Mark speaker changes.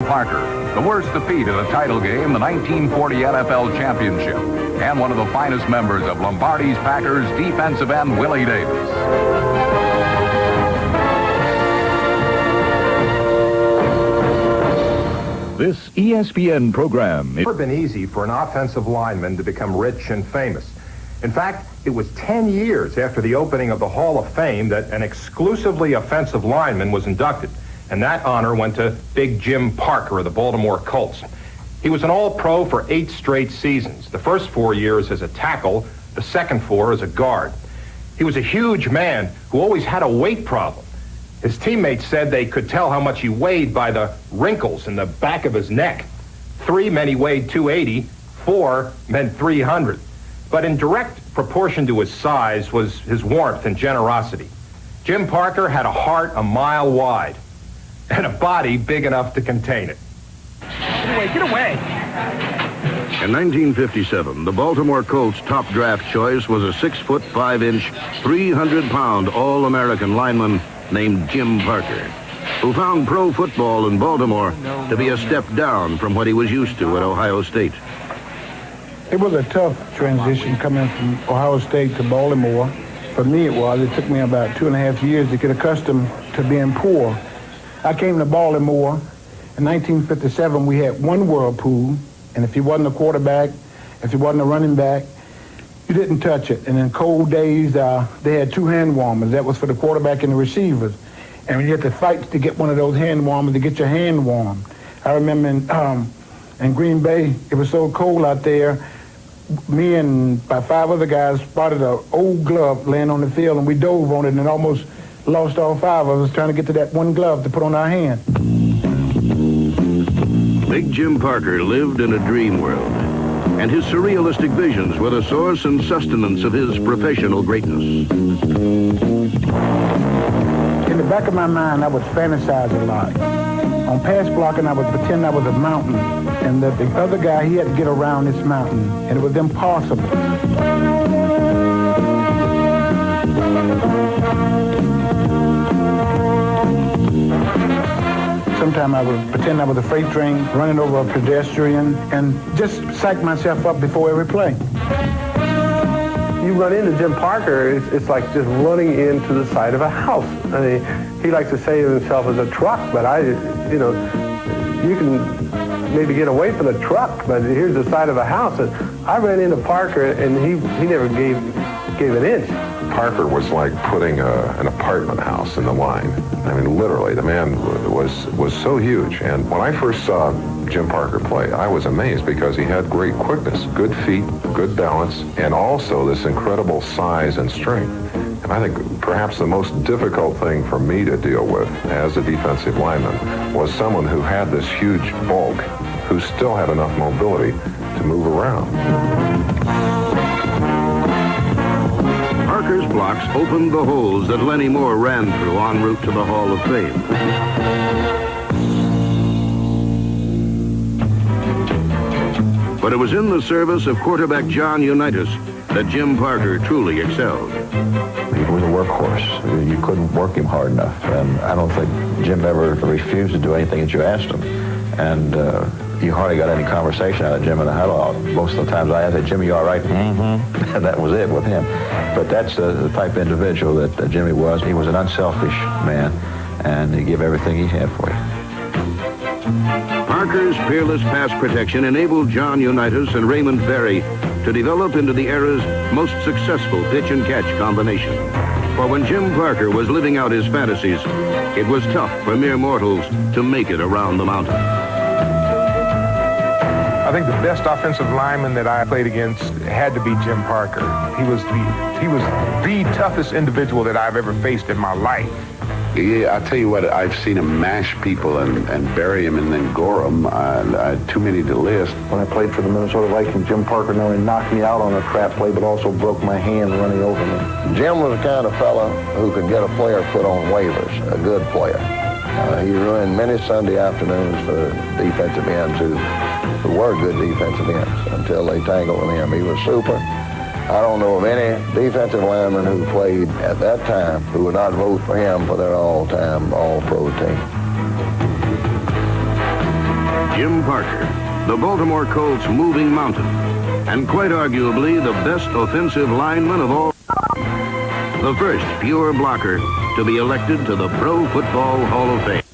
Speaker 1: Parker, the worst defeat in a title game, the 1940 NFL Championship, and one of the finest members of Lombardi's Packers defensive end Willie Davis.
Speaker 2: This ESPN program...
Speaker 3: It's never been easy for an offensive lineman to become rich and famous. In fact, it was 10 years after the opening of the Hall of Fame that an exclusively offensive lineman was inducted. And that honor went to Big Jim Parker of the Baltimore Colts. He was an all-pro for 8 straight seasons. The first 4 years as a tackle, the second 4 as a guard. He was a huge man who always had a weight problem. His teammates said they could tell how much he weighed by the wrinkles in the back of his neck. 3 meant he weighed 280, 4 meant 300. But in direct proportion to his size was his warmth and generosity. Jim Parker had a heart a mile wide and a body big enough to contain it.
Speaker 4: Get away.
Speaker 5: In 1957, the Baltimore Colts' top draft choice was a 6'5", 300-pound All-American lineman named Jim Parker, who found pro football in Baltimore to be a step down from what he was used to at Ohio State.
Speaker 6: It was a tough transition coming from Ohio State to Baltimore. For me it was. It took me about 2.5 years to get accustomed to being poor. I came to Baltimore in 1957. We had one whirlpool, and if you wasn't a quarterback, if you wasn't a running back, you didn't touch it. And in cold days, they had 2 hand warmers. That was for the quarterback and the receivers. And you had to fight to get one of those hand warmers to get your hand warm. I remember in Green Bay, it was so cold out there, me and about 5 other guys spotted an old glove laying on the field, and we dove on it and almost lost all 5 of us trying to get to that one glove to put on our hand.
Speaker 5: Big Jim Parker lived in a dream world, and his surrealistic visions were the source and sustenance of his professional greatness.
Speaker 6: In the back of my mind, I would fantasize a lot. On pass blocking, I would pretend I was a mountain, and that the other guy, he had to get around this mountain, and it was impossible. Sometimes I would pretend I was a freight train running over a pedestrian and just psych myself up before every play.
Speaker 7: You run into Jim Parker, it's like just running into the side of a house. I mean, he likes to say of himself as a truck, but you can maybe get away from the truck, but here's the side of a house. And I ran into Parker, and he never gave an inch.
Speaker 8: Parker was like putting an apartment house in the line. I mean, literally, the man was so huge. And when I first saw Jim Parker play, I was amazed because he had great quickness, good feet, good balance, and also this incredible size and strength. And I think perhaps the most difficult thing for me to deal with as a defensive lineman was someone who had this huge bulk, who still had enough mobility to move around.
Speaker 5: Parker's blocks opened the holes that Lenny Moore ran through en route to the Hall of Fame. But it was in the service of quarterback John Unitas that Jim Parker truly excelled.
Speaker 9: He was a workhorse. You couldn't work him hard enough. And I don't think Jim ever refused to do anything that you asked him. And you hardly got any conversation out of Jim in the huddle. Most of the times I said, Jimmy, you all right? Mm-hmm. And that was it with him. But that's the type of individual that Jimmy was. He was an unselfish man, and he gave everything he had for you.
Speaker 5: Parker's peerless pass protection enabled John Unitas and Raymond Berry to develop into the era's most successful pitch-and-catch combination. For when Jim Parker was living out his fantasies, it was tough for mere mortals to make it around the mountain.
Speaker 3: I think the best offensive lineman that I played against had to be Jim Parker. He was the toughest individual that I've ever faced in my life.
Speaker 10: Yeah, I tell you what, I've seen him mash people and bury them and then gore them. Too many to list.
Speaker 7: When I played for the Minnesota Vikings, Jim Parker not only knocked me out on a trap play, but also broke my hand running over me.
Speaker 9: Jim was the kind of fella who could get a player put on waivers, a good player. He ruined many Sunday afternoons for defensive ends who were good defensive ends until they tangled with him. He was super. I don't know of any defensive lineman who played at that time who would not vote for him for their all-time All-Pro team.
Speaker 5: Jim Parker, the Baltimore Colts' moving mountain, and quite arguably the best offensive lineman of all. The first pure blocker to be elected to the Pro Football Hall of Fame.